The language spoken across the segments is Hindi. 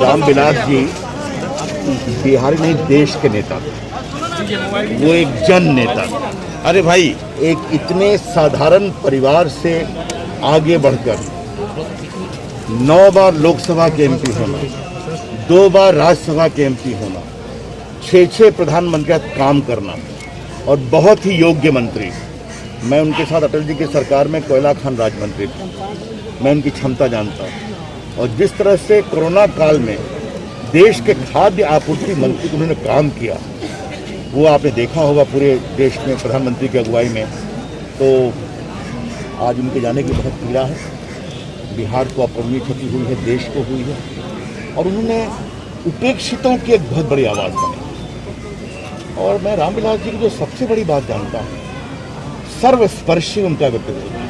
रामविलास जी बिहारी नहीं, देश के नेता थे। वो एक जन नेता थे। अरे भाई, एक इतने साधारण परिवार से आगे बढ़कर 9 बार लोकसभा के एमपी होना, 2 बार राज्यसभा के एमपी होना, 6 प्रधानमंत्री का काम करना और बहुत ही योग्य मंत्री। मैं उनके साथ अटल जी की सरकार में कोयला खान राज्य मंत्री थे। मैं उनकी क्षमता जानता हूँ और जिस तरह से कोरोना काल में देश के खाद्य आपूर्ति मंत्री को उन्होंने काम किया, वो आपने देखा होगा पूरे देश में प्रधानमंत्री की अगुवाई में। तो आज उनके जाने की बहुत पीड़ा है। बिहार को अपूर्णीय क्षति हुई है, देश को हुई है और उन्होंने उपेक्षितों की एक बहुत बड़ी आवाज़ बनी। और मैं रामविलास जी की जो सबसे बड़ी बात जानता हूँ, सर्वस्पर्शी उनका व्यक्तित्व था।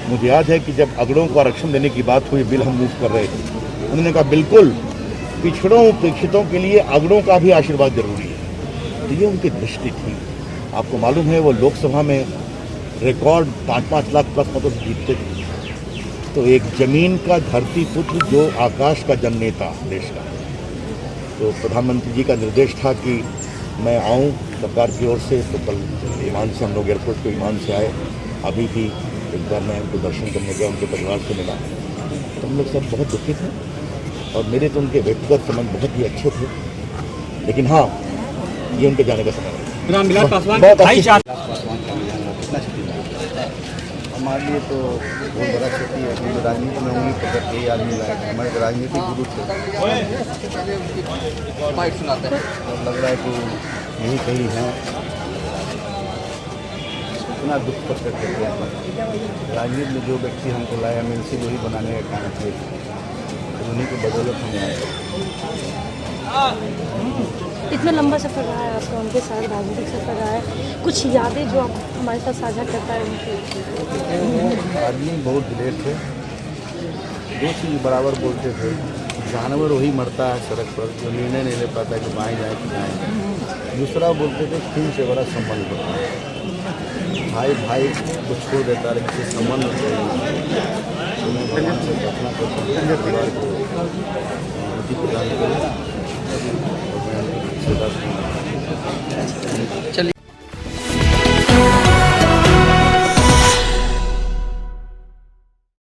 मुझे याद है कि जब अगड़ों को आरक्षण देने की बात हुई, बिल हम मूव कर रहे थे, उन्होंने कहा बिल्कुल पिछड़ों उपेक्षितों के लिए अगड़ों का भी आशीर्वाद जरूरी है। तो ये उनकी दृष्टि थी। आपको मालूम है वो लोकसभा में रिकॉर्ड 5-5 लाख प्लस मतों से जीतते थे। तो एक जमीन का धरती पुत्र जो आकाश का जननेता देश का। तो प्रधानमंत्री जी का निर्देश था कि मैं आऊँ सरकार की ओर से। तो कल विमान से हम लोग एयरपोर्ट के विमान से आए। अभी भी एक बार मैं उनको दर्शन करने गया, उनके परिवार से मिला। तो हम लोग सब बहुत दुखित हैं और मेरे तो उनके व्यक्तिगत संबंध बहुत ही अच्छे थे। लेकिन हाँ, ये उनके जाने का समय है। रामविलास पासवान हमारे लिए तो बहुत बड़ा क्षति है क्योंकि राजनीति में उंगली पकड़ के ही आदमी लायक है। हमारे राजनीतिक गुरु थे। और लग रहा है कि यही कहीं है। इतना दुख प्रकट कर दिया। राजनीति में जो व्यक्ति हमको लाया, एमएलसी वही बनाने का काम किए, उन्हीं की बदौलत हम आए। इतना लंबा सफ़र रहा है आपका उनके साथ, राजनीतिक सफ़र रहा है, कुछ यादें जो आप हमारे साथ साझा करता है उनकी? आदमी बहुत दिलेर थे। दो चीज़ बराबर बोलते थे, जानवर वही मरता है सड़क पर जो निर्णय नहीं ले पाता कि बाएं जाए कि दाएं। दूसरा बोलते थे खून से बड़ा संबंध होता है। भाई भाई को छोड़ देता है, किसी संबंध तो मैं भगवान से प्रार्थना करता हूँ परिवार को गति प्रदान करें। चलिए।